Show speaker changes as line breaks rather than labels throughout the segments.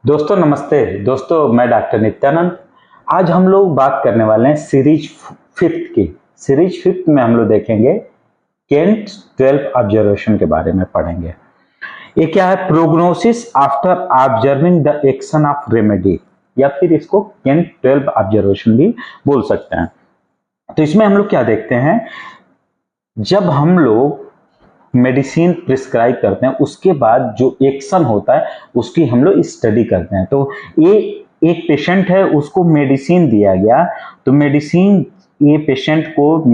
दोस्तों नमस्ते। दोस्तों मैं डॉक्टर नित्यानंद। आज हम लोग बात करने वाले हैं सीरीज फिफ्थ की। सीरीज फिफ्थ में हम लोग देखेंगे केंट 12 ऑब्जर्वेशन के बारे में पढ़ेंगे। ये क्या है? Prognosis after observing the action of remedy, या फिर इसको केंट 12 ऑब्जर्वेशन भी बोल सकते हैं। तो इसमें हम लोग क्या देखते हैं, जब हम लोग मेडिसिन प्रिस्क्राइब करते हैं उसके बाद जो एक्शन होता है उसकी हम लोग स्टडी करते हैं। तो ये एक पेशेंट है, उसको मेडिसिन दिया गया, तो मेडिसिन, ये पेशेंट को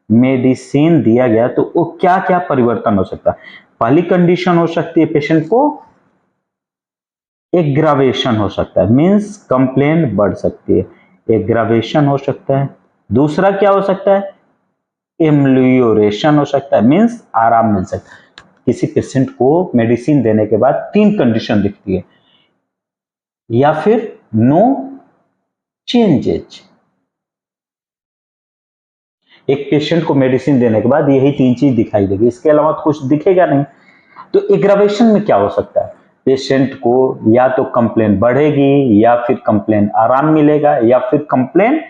मेडिसिन दिया गया तो वो क्या क्या परिवर्तन हो सकता है। पहली कंडीशन हो सकती है पेशेंट को एग्रावेशन हो सकता है, मींस कंप्लेन बढ़ सकती है, एग्रावेशन हो सकता है। दूसरा क्या हो सकता है? एम्लियोरेशन हो सकता है, मींस आराम मिल सकता है। किसी पेशेंट को मेडिसिन देने के बाद तीन कंडीशन दिखती है, या फिर नो चेंजेज। एक पेशेंट को मेडिसिन देने के बाद यही तीन चीज दिखाई देगी, इसके अलावा तो कुछ दिखेगा नहीं। तो एग्रावेशन में क्या हो सकता है? पेशेंट को या तो कंप्लेन बढ़ेगी, या फिर कंप्लेन आराम मिलेगा, या फिर कंप्लेन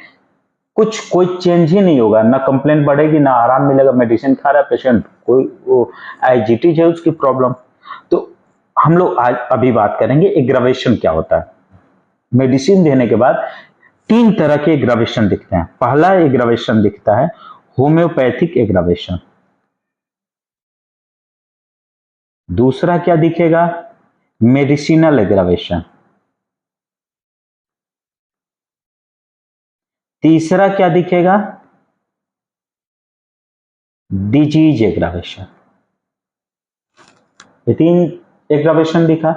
कोई चेंज ही नहीं होगा, ना कंप्लेंट बढ़ेगी ना आराम मिलेगा। मेडिसिन खा रहा है पेशेंट, कोई आईजीटी है उसकी प्रॉब्लम। तो हम लोग आज अभी बात करेंगे एग्रावेशन क्या होता है। मेडिसिन देने के बाद तीन तरह के एग्रावेशन दिखते हैं। पहला एग्रावेशन दिखता है होम्योपैथिक एग्रावेशन। दूसरा क्या दिखेगा? Medicinal aggravation. तीसरा क्या दिखेगा? Disease aggravation. ये तीन एग्रावेशन दिखा।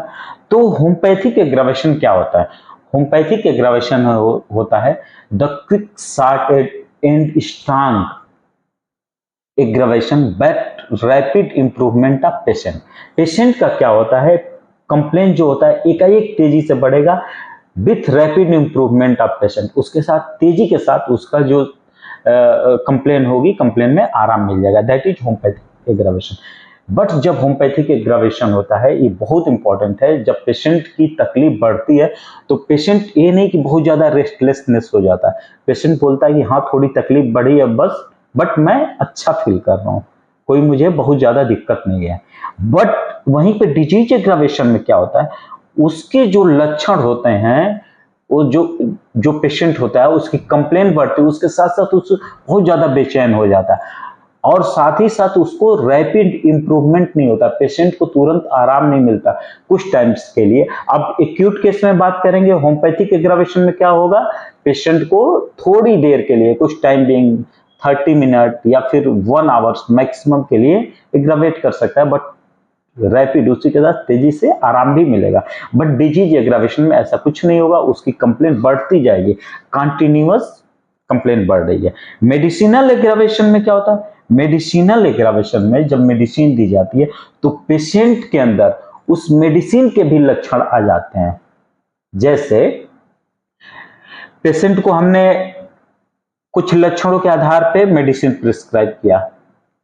तो होम्योपैथिक एग्रावेशन क्या होता है? होम्योपैथिक एग्रावेशन होता है the quick short and strong aggravation but rapid improvement of patient. Patient का क्या होता है, कंप्लेंट जो होता है एकाएक तेजी से बढ़ेगा with rapid improvement of patient. उसके साथ तेजी के साथ उसका जो कंप्लेन होगी, कंप्लेन में आराम मिल जाएगा। That is homeopathic aggravation. But जब होम्योपैथिक एग्रावेशन होता है, ये बहुत इंपॉर्टेंट है, जब पेशेंट की तकलीफ बढ़ती है तो पेशेंट ये नहीं कि बहुत ज्यादा रेस्टलेसनेस हो जाता है। पेशेंट बोलता है कि हाँ थोड़ी तकलीफ बढ़ी है बस, बट मैं अच्छा फील कर रहा हूँ, कोई मुझे बहुत ज्यादा दिक्कत नहीं है। बट वहीं पे डिजीज एग्रावेशन में क्या होता है, उसके जो लक्षण होते हैं, वो जो पेशेंट होता है उसकी कंप्लेंट बढ़ती है, उसके साथ साथ उस बहुत ज्यादा बेचैन हो जाता है, और साथ ही साथ उसको रैपिड इंप्रूवमेंट नहीं होता, पेशेंट को तुरंत आराम नहीं मिलता कुछ टाइम्स के लिए। अब एक्यूट केस में बात करेंगे, होम्योपैथिक एग्रावेशन में क्या होगा, पेशेंट को थोड़ी देर के लिए, कुछ टाइम बिंग 30 मिनट या फिर 1 आवर्स मैक्सिमम के लिए एग्रावेट कर सकता है, बट रैपिड उसी के साथ तेजी से आराम भी मिलेगा। बट डिजीज एग्रावेशन में ऐसा कुछ नहीं होगा, उसकी कंप्लेंट बढ़ती जाएगी, कंटिन्यूअस कंप्लेंट बढ़ रही है। मेडिसिनल एग्रावेशन में क्या होता है? मेडिसिनल एग्रावेशन में जब मेडिसिन दी जाती है तो पेशेंट के अंदर उस मेडिसिन के भी लक्षण आ जाते हैं। जैसे पेशेंट को हमने कुछ लक्षणों के आधार पे मेडिसिन प्रिस्क्राइब किया,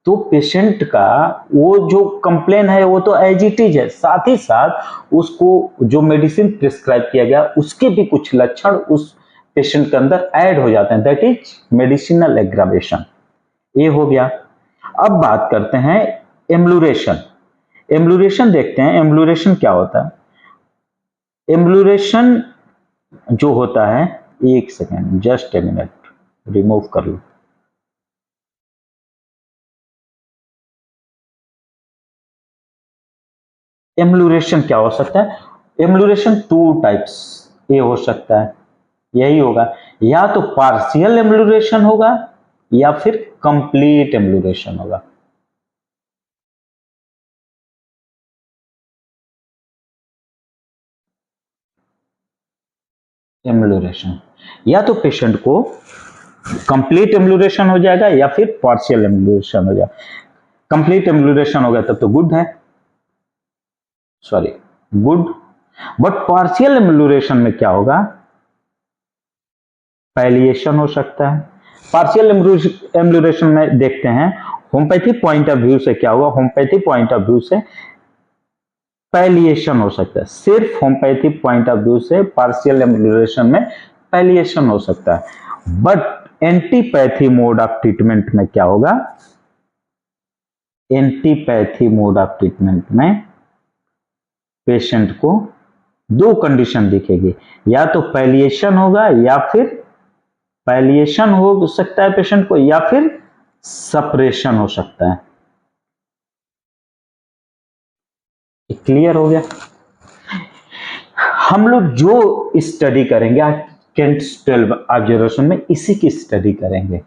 तो पेशेंट का वो जो कंप्लेन है वो तो एज इट इज है, साथ ही साथ उसको जो मेडिसिन प्रिस्क्राइब किया गया उसके भी कुछ लक्षण उस पेशेंट के अंदर ऐड हो जाते हैं। That is medicinal aggravation. ये हो गया। अब बात करते हैं एम्लुरेशन। एम्लुरेशन देखते हैं, एम्लुरेशन क्या होता है। एम्लुरेशन जो होता है, एक second, just a minute, remove कर लो। एम्लुरेशन क्या हो सकता है? एम्लुरेशन टू टाइप्स ये हो सकता है, यही होगा, या तो पार्शियल एम्लुरेशन होगा या फिर कंप्लीट एम्लुरेशन होगा। एम्लुरेशन या तो पेशेंट को कंप्लीट एम्लुरेशन हो जाएगा या फिर पार्शियल एम्लुरेशन हो जाएगा। कंप्लीट एम्लुरेशन हो गया तब तो गुड है, सॉरी गुड। बट पार्शियल एम्लुरेशन में क्या होगा? पैलिएशन हो सकता है। पार्शियल एम्लुरेशन में देखते हैं होम्योपैथी पॉइंट ऑफ व्यू से क्या होगा। होम्योपैथी पॉइंट ऑफ व्यू से पैलिएशन हो सकता है। सिर्फ होम्योपैथिक पॉइंट ऑफ व्यू से पार्शियल एम्ब्यूलेशन में पैलिएशन हो सकता है, but antipathy mode of treatment में क्या होगा? एंटीपैथी मोड ऑफ ट्रीटमेंट में पेशेंट को दो कंडीशन दिखेगी, या तो पैलिएशन होगा या फिर पैलिएशन हो सकता है पेशेंट को, या फिर सप्रेशन हो सकता है। क्लियर हो गया? हम लोग जो स्टडी करेंगे आज केंट्स 12 ऑब्जर्वेशन में, इसी की स्टडी करेंगे।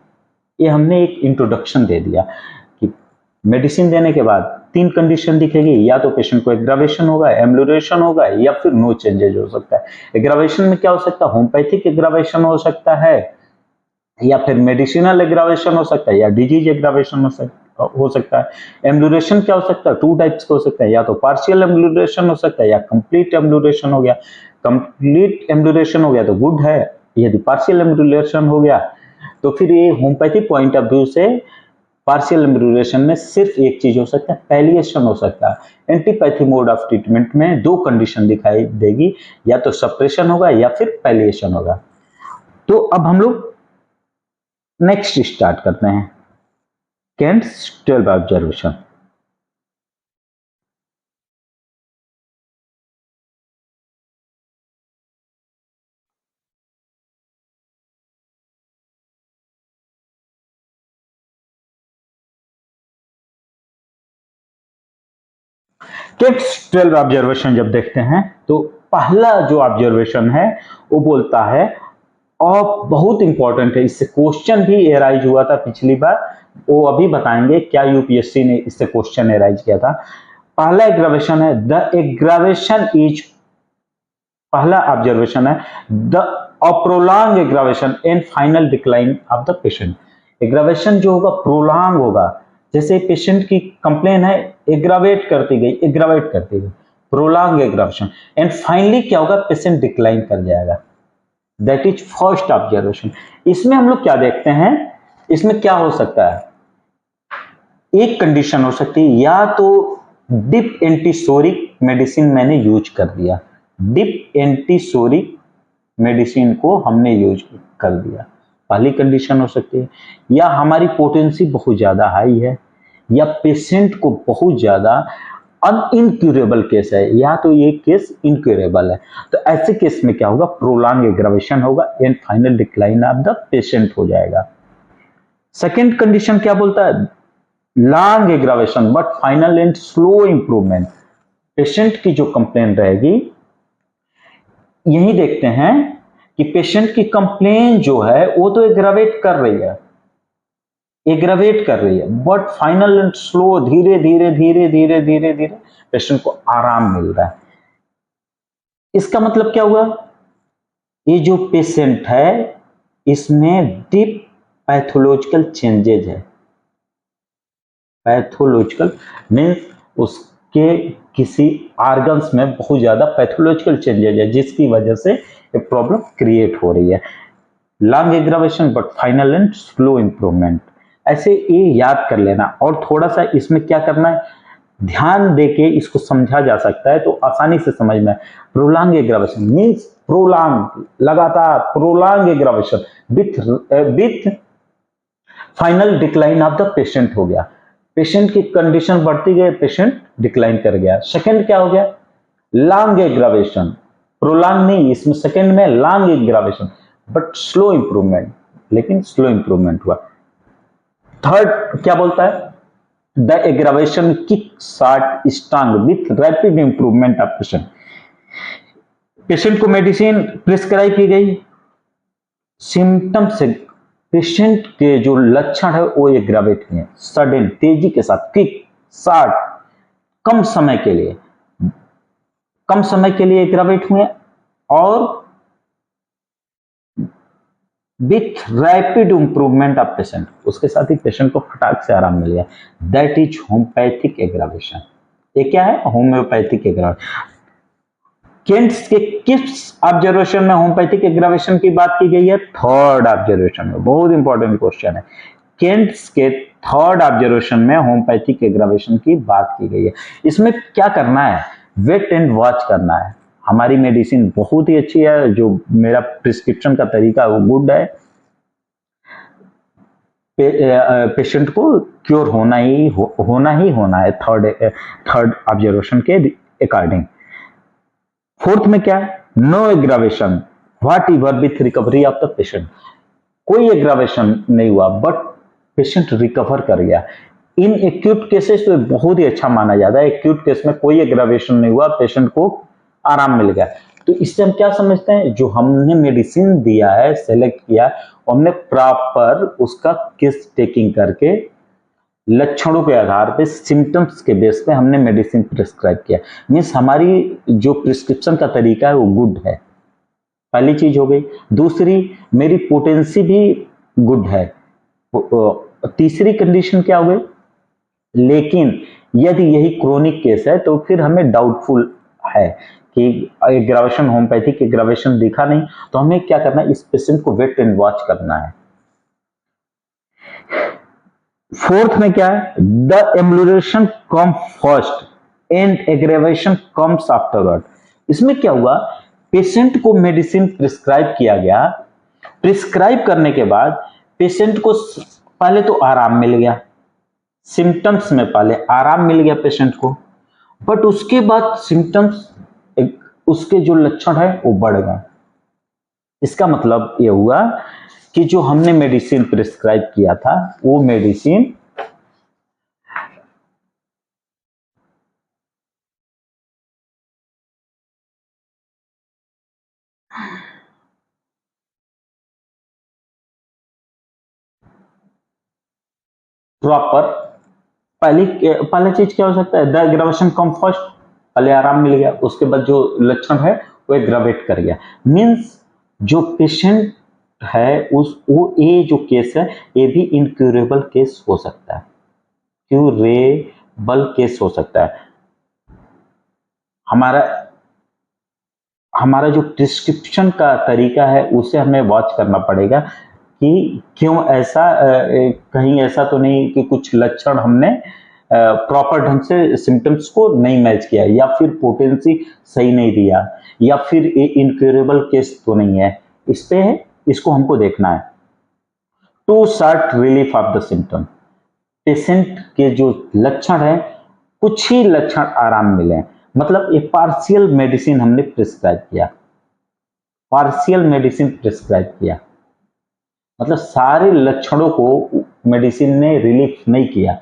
ये हमने एक इंट्रोडक्शन दे दिया कि मेडिसिन देने के बाद तीन कंडीशन दिखेगी, या तो पेशेंट को एग्रावेशन होगा, एम्बुलेशन होगा, या फिर नो चेंजेज हो सकता है। एग्रावेशन में क्या हो सकता है? होम्योपैथिक एग्रावेशन हो सकता है, या फिर मेडिसिनल एग्रावेशन हो सकता है, या डिजीज एग्रावेशन हो सकता है। एम्बुलेशन क्या हो सकता है? टू टाइप्स का हो सकता है, या तो पार्शियल एम्बुलेशन हो सकता है, या कंप्लीट एम्बुलेशन हो गया। कंप्लीट एम्बुलेशन हो गया तो गुड है, यदि पार्शियल एम्बुलेशन हो गया तो फिर ये होम्योपैथिक पॉइंट ऑफ व्यू से पार्शियल एम्बुलेशन में सिर्फ एक चीज हो सकता है, पैलिएशन हो सकता है। एंटीपैथी मोड ऑफ ट्रीटमेंट में दो कंडीशन दिखाई देगी, या तो सप्रेशन होगा या फिर पैलिएशन होगा। तो अब हम लोग नेक्स्ट स्टार्ट करते हैं, केंट्स 12 ऑब्जर्वेशन। केंट्स 12 ऑब्जर्वेशन जब देखते हैं तो पहला जो ऑब्जर्वेशन है वो बोलता है, और बहुत इंपॉर्टेंट है, इससे क्वेश्चन भी एराइज हुआ था पिछली बार, वो अभी बताएंगे क्या यूपीएससी ने इससे क्वेश्चन एराइज किया था। पहला एग्रावेशन है, द एग्रावेशन इज, पहला ऑब्जर्वेशन है, the prolong aggravation and final decline of the patient. Aggravation जो होगा प्रोलॉन्ग होगा, जैसे पेशेंट की कंप्लेन है, एग्रावेट करती गई, प्रोलॉन्ग एग्रावेशन, एंड फाइनली क्या होगा? पेशेंट डिक्लाइन कर जाएगा। That is first observation. इसमें हम लोग क्या देखते हैं, इसमें क्या हो सकता है? एक कंडीशन हो सकती है, या तो डिप एंटीसोरिक मेडिसिन मैंने यूज कर दिया, डिप एंटीसोरिक मेडिसिन को हमने यूज कर दिया, पहली कंडीशन हो सकती है। या हमारी पोटेंसी बहुत ज्यादा हाई है, या पेशेंट को बहुत ज्यादा अनइनक्यूरेबल केस है, या तो ये केस इनक्यूरेबल है। तो ऐसे केस में क्या होगा? प्रोलॉन्ग एग्रावेशन होगा and final decline of the patient हो जाएगा। सेकेंड कंडीशन क्या बोलता है? Long aggravation but final and slow improvement. Patient की जो कंप्लेन रहेगी, यही देखते हैं कि पेशेंट की कंप्लेन जो है वो तो एग्रावेट कर रही है, बट फाइनल एंड स्लो, धीरे धीरे पेशेंट को आराम मिल रहा है। इसका मतलब क्या हुआ? ये जो पेशेंट है इसमें डीप पैथोलॉजिकल चेंजेज है। पैथोलॉजिकल मीन्स उसके किसी ऑर्गन्स में बहुत ज्यादा पैथोलॉजिकल चेंजेज है, जिसकी वजह से ये प्रॉब्लम क्रिएट हो रही है। Long aggravation but final and slow improvement, ऐसे ये याद कर लेना। और थोड़ा सा इसमें क्या करना है, ध्यान देके इसको समझा जा सकता है तो आसानी से समझ में। प्रोलॉन्ग एग्रावेशन मीन्स प्रोलॉन्ग, लगातार prolong aggravation with final decline of the patient हो गया। पेशेंट की कंडीशन बढ़ती गई, पेशेंट डिक्लाइन कर गया। सेकंड क्या हो गया? लॉन्ग एग्रावेशन, प्रोलॉन्ग नहीं, इसमें सेकंड में long aggravation but slow improvement, लेकिन स्लो इंप्रूवमेंट हुआ। थर्ड क्या बोलता है? The aggravation kick start strong with rapid improvement of patient. Patient को मेडिसिन प्रिस्क्राइब की गई, सिम्टम से पेशेंट के जो लक्षण है वो एग्रावेट हुए, सडन, तेजी के साथ, क्विक, शॉर्ट, कम समय के लिए एग्रावेट हुए, और with rapid improvement of patient, उसके साथ ही पेशेंट को फटाक से आराम मिल गया। That is homeopathic aggravation. ये क्या है? Homeopathic aggravation. केंट्स के किस ऑब्जर्वेशन में होम्योपैथिक एग्रावेशन की बात की गई है? थर्ड ऑब्जर्वेशन में। बहुत इंपॉर्टेंट क्वेश्चन है। केंट्स के थर्ड ऑब्जर्वेशन में होम्योपैथिक एग्रावेशन की बात की गई है। इसमें क्या करना है? वेट एंड वॉच करना है। हमारी मेडिसिन बहुत ही अच्छी है, जो मेरा प्रिस्क्रिप्शन का तरीका है वो गुड है। पेशेंट को क्योर होना ही होना है थर्ड ऑब्जर्वेशन के अकॉर्डिंग। फोर्थ में क्या है, no aggravation whatever with recovery of the patient. कोई एग्रावेशन नहीं हुआ बट पेशेंट रिकवर कर गया। इन एक्यूट केसेस तो बहुत ही अच्छा माना जाता है। एक्यूट केस में कोई एग्रावेशन नहीं हुआ, पेशेंट को आराम मिल गया। तो इससे हम क्या समझते हैं, जो हमने मेडिसिन दिया है, सेलेक्ट किया, हमने प्रॉपर उसका केस टेकिंग करके लक्षणों के आधार पे, सिम्टम्स के बेस पे हमने मेडिसिन प्रिस्क्राइब किया। मीन्स हमारी जो प्रिस्क्रिप्शन का तरीका है वो गुड है, पहली चीज हो गई। दूसरी, मेरी पोटेंसी भी गुड है। तीसरी कंडीशन क्या हो गई, लेकिन यदि यही क्रोनिक केस है तो फिर हमें डाउटफुल है कि एग्रावेशन, होम्योपैथिक एग्रावेशन दिखा नहीं, तो हमें क्या करना है, इस पेशेंट को वेट एंड वॉच करना है। फोर्थ में क्या है, the ambulation come first and aggravation comes afterward. इसमें क्या हुआ, पेशेंट को मेडिसिन प्रिस्क्राइब किया गया, प्रिस्क्राइब करने के बाद पेशेंट को पहले तो आराम मिल गया, सिम्टम्स में पहले आराम मिल गया पेशेंट को, बट उसके बाद सिम्टम्स, उसके जो लक्षण है वो बढ़ गए। इसका मतलब ये हुआ कि जो हमने मेडिसिन प्रिस्क्राइब किया था वो मेडिसिन प्रॉपर, पहला चीज क्या हो सकता है, द एग्रावेशन कम फर्स्ट, पहले आराम मिल गया, उसके बाद जो लक्षण है वो एग्रावेट कर गया। मीन्स जो पेशेंट है वो ये जो केस है ये भी इनक्यूरेबल केस हो सकता है, क्यूरेबल केस हो सकता है। हमारा जो प्रिस्क्रिप्शन का तरीका है उसे हमें वॉच करना पड़ेगा कि क्यों ऐसा, कहीं ऐसा तो नहीं कि कुछ लक्षण हमने प्रॉपर ढंग से सिम्टम्स को नहीं मैच किया, या फिर पोटेंसी सही नहीं दिया, या फिर इनक्यूरेबल केस तो नहीं है। इस पे है, इसको हमको देखना है। To short relief of the symptom, patient के जो लक्षण है कुछ ही लक्षण आराम मिले, मतलब ये पार्शियल मेडिसिन हमने प्रिस्क्राइब किया, पार्शियल मेडिसिन प्रिस्क्राइब किया, मतलब सारे लक्षणों को मेडिसिन ने रिलीफ नहीं किया।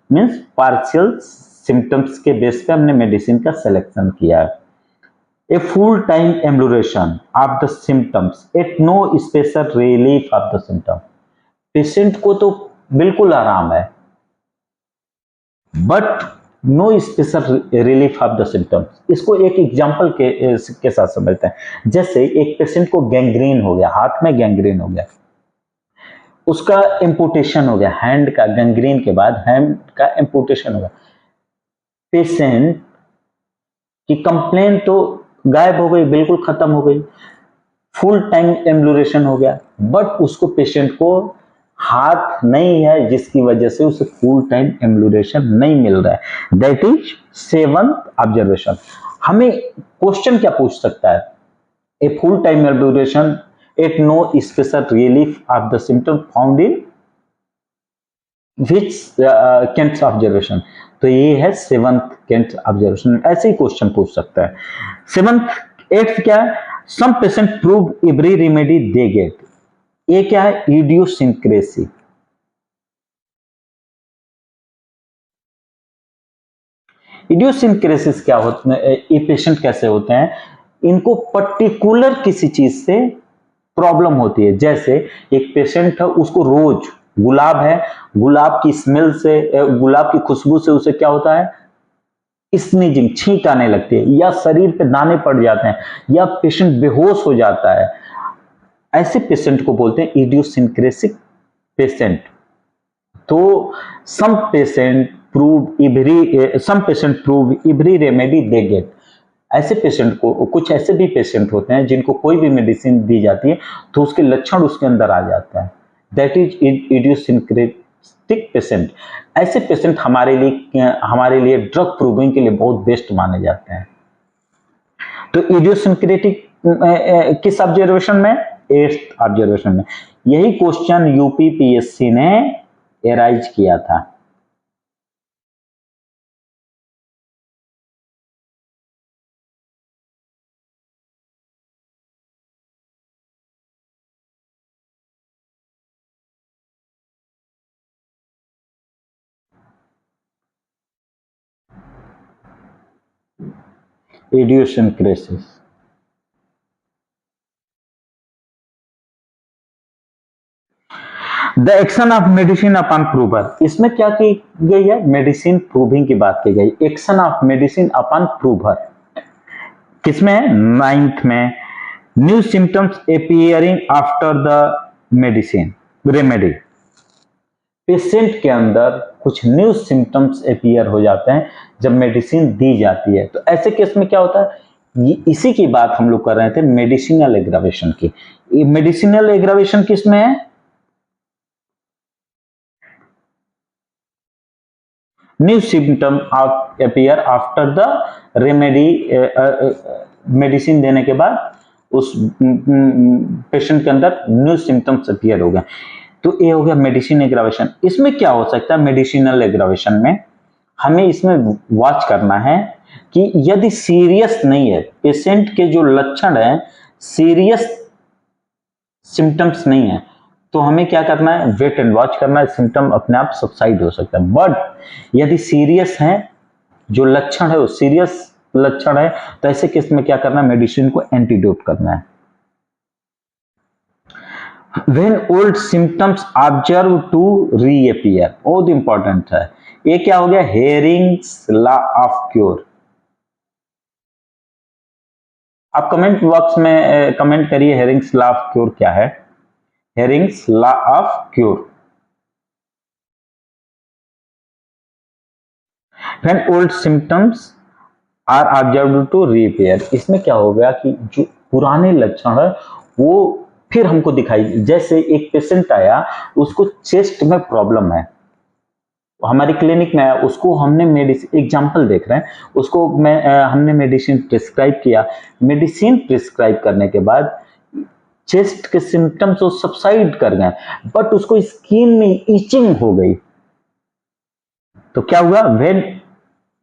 मीन्स पार्शियल सिम्टम्स के बेस पे हमने मेडिसिन का सिलेक्शन किया है। A full time ambulation of the symptoms at no special relief of the symptom, patient को तो बिल्कुल आराम है but no special relief of the symptoms. इसको एक एग्जांपल के साथ समझते हैं। जैसे एक पेशेंट को गैंग्रीन हो गया, हाथ में गैंग्रीन हो गया, उसका एम्पुटेशन हो गया, हैंड का गैंग्रीन के बाद हैंड का एम्पुटेशन हो गया, पेशेंट की कंप्लेन तो गायब हो गई, बिल्कुल खत्म हो गई, फुल टाइम एम्बुलेशन हो गया, बट उसको पेशेंट को हाथ नहीं है जिसकी वजह से उसे फुल टाइम एम्बुलेशन नहीं मिल रहा है। That is seventh observation. हमें क्वेश्चन क्या पूछ सकता है, a full time ambulation at no special relief of the symptom found in which Kent's observation. तो ये है सेवंथ केंट्स ऑब्जर्वेशन, ऐसे ही क्वेश्चन पूछ सकता है। सेवंथ एट्थ क्या है, some patient prove every remedy they get, ये क्या है, इडियोसिंक्रेसी। इडियोसिंक्रेसिस क्या होते हैं, ये पेशेंट कैसे होते हैं, इनको पर्टिकुलर किसी चीज से प्रॉब्लम होती है। जैसे एक पेशेंट है, उसको रोज गुलाब है, गुलाब की स्मेल से, गुलाब की खुशबू से उसे क्या होता है, स्नीजिंग, छींक आने लगती है, या शरीर पे दाने पड़ जाते हैं, या पेशेंट बेहोश हो जाता है। ऐसे पेशेंट को बोलते हैं इडियोसिंक्रेसिक पेशेंट। तो some patient prove every remedy they get, ऐसे पेशेंट को, कुछ ऐसे भी पेशेंट होते हैं जिनको कोई भी मेडिसिन दी जाती है तो उसके लक्षण उसके अंदर आ जाता है। That is idiosyncratic patient. ऐसे पेशेंट हमारे लिए ड्रग प्रूविंग के लिए बहुत बेस्ट माने जाते हैं। तो इडियोसिंक्रेटिक किस ऑब्जर्वेशन में? 8th ऑब्जर्वेशन में। यही क्वेश्चन यूपीपीएससी ने एराइज किया था। Idiosyncrasies. The action of medicine upon prover, इसमें क्या की गई है? मेडिसिन प्रूविंग की बात की गई। Action of medicine upon prover किसमें? 9th में। New symptoms appearing after the medicine remedy, patient के अंदर कुछ न्यू सिम्टम्स अपीयर हो जाते हैं जब मेडिसिन दी जाती है। तो ऐसे केस में क्या होता है? इसी की बात हम लोग कर रहे थे, मेडिसिनल एग्रावेशन की। मेडिसिनल एग्रावेशन किसमें है? New symptom appear after the remedy, medicine देने के बाद उस पेशेंट के अंदर न्यू सिम्टम्स अपीयर हो गए। तो ये हो गया मेडिसिन एग्रावेशन। इसमें क्या हो सकता है? मेडिसिनल एग्रावेशन में हमें इसमें वॉच करना है कि यदि सीरियस नहीं है, पेशेंट के जो लक्षण है सीरियस सिम्टम्स नहीं है, तो हमें क्या करना है? वेट एंड वॉच करना है। सिम्टम अपने आप सबसाइड हो सकता है। बट यदि सीरियस है, जो लक्षण है वो सीरियस लक्षण है, तो ऐसे केस में क्या करना है? मेडिसिन को एंटीडोट करना है। When old symptoms observe to reappear, बहुत इंपॉर्टेंट है। ये क्या हो गया? Hering's law of cure. आप कमेंट बॉक्स में कमेंट करिए हेरिंग्स लॉ ऑफ क्योर क्या है? Hering's law of cure. When old symptoms are observed to reappear, इसमें क्या हो गया कि जो पुराने लक्षण है वो फिर हमको दिखाई। जैसे एक पेशेंट आया, उसको चेस्ट में प्रॉब्लम है, हमारी क्लिनिक में आया, उसको हमने मेडिसिन, एग्जांपल देख रहे हैं, उसको हमने मेडिसिन प्रिस्क्राइब किया। मेडिसिन प्रिस्क्राइब करने के बाद चेस्ट के सिम्टम्स वो सबसाइड कर गए, बट उसको स्किन में इचिंग हो गई। तो क्या हुआ?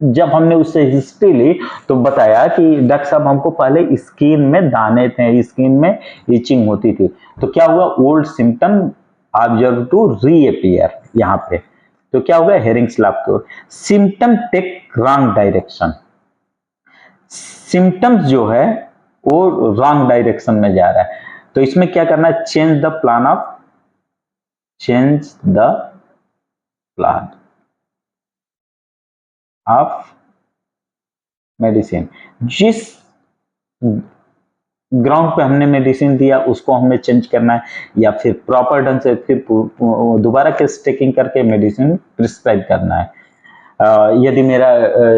जब हमने उससे हिस्ट्री ली तो बताया कि डॉक्टर साहब हमको पहले स्किन में दाने थे, स्किन में इचिंग होती थी। तो क्या हुआ? Old symptom observe to reappear यहां पे। तो क्या होगा? Hering's law of cure. Symptom take wrong direction, symptoms जो है वो रॉन्ग डायरेक्शन में जा रहा है। तो इसमें क्या करना है? Change the plan of medicine. जिस ग्राउंड पे हमने मेडिसिन दिया उसको हमें चेंज करना है, या फिर प्रॉपर ढंग से फिर दोबारा केस टेकिंग करके मेडिसिन प्रिस्क्राइब करना है। यदि मेरा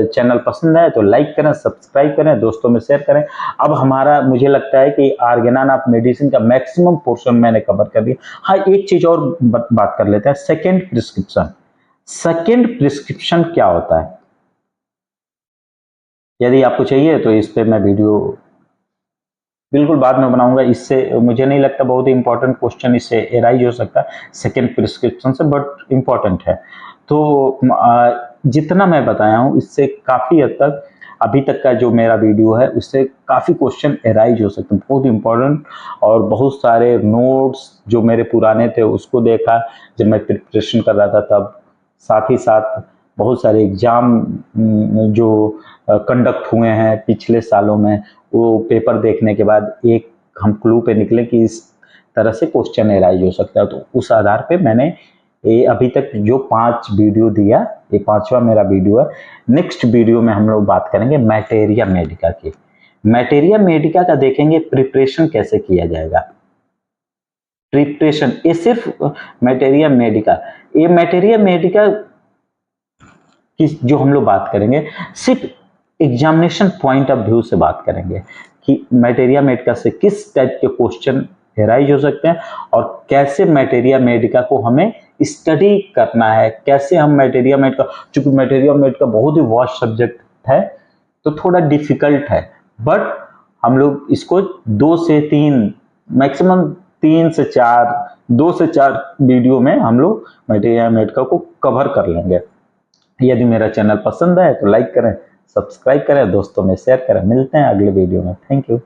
चैनल पसंद है तो लाइक करें, सब्सक्राइब करें, दोस्तों में शेयर करें। अब हमारा, मुझे लगता है कि आर्गेनान ऑफ मेडिसिन का मैक्सिमम पोर्शन मैंने कवर कर दिया। हाँ, एक चीज और बात कर लेते हैं, सेकेंड प्रिस्क्रिप्शन। सेकेंड प्रिस्क्रिप्शन क्या होता है? यदि आपको चाहिए तो इस पे मैं वीडियो बिल्कुल बाद में बनाऊंगा। इससे मुझे नहीं लगता बहुत ही इंपॉर्टेंट क्वेश्चन इससे एराइज हो सकता है सेकेंड प्रिस्क्रिप्शन से, बट इंपॉर्टेंट है। तो जितना मैं बताया हूँ इससे काफी हद तक अभी तक का जो मेरा वीडियो है उससे काफी क्वेश्चन एराइज हो सकते हैं, बहुत इंपॉर्टेंट। और बहुत सारे नोट्स जो मेरे पुराने थे उसको देखा जब मैं प्रिपरेशन कर रहा था तब, साथ ही साथ बहुत सारे एग्जाम जो कंडक्ट हुए हैं पिछले सालों में, वो पेपर देखने के बाद एक हम क्लू पे निकले कि इस तरह से क्वेश्चन एराइज हो सकता है। तो उस आधार पे मैंने ये अभी तक जो 5 वीडियो दिया, ये 5वां मेरा वीडियो है। नेक्स्ट वीडियो में हम लोग बात करेंगे मैटेरिया मेडिका की। मैटेरिया मेडिका का देखेंगे प्रिपरेशन कैसे किया जाएगा। प्रिपरेशन, ये सिर्फ मैटेरिया मेडिका, ये मैटेरिया मेडिका की जो हम लोग बात करेंगे सिर्फ एग्जामिनेशन पॉइंट ऑफ व्यू से बात करेंगे कि मैटेरिया मेडिका से किस टाइप के क्वेश्चन एराइज हो सकते हैं और कैसे मैटेरिया मेडिका को हमें स्टडी करना है, कैसे हम मैटेरिया मेडिका, चूंकि मैटेरिया मेडिका बहुत ही वास्ट सब्जेक्ट है तो थोड़ा डिफिकल्ट है, बट हम लोग इसको 2 से 3 मैक्सिमम 3 से 4 2 से 4 वीडियो में हम लोग मटेरियल मेटका को कवर कर लेंगे। यदि मेरा चैनल पसंद है तो लाइक करें, सब्सक्राइब करें, दोस्तों में शेयर करें। मिलते हैं अगले वीडियो में। Thank you.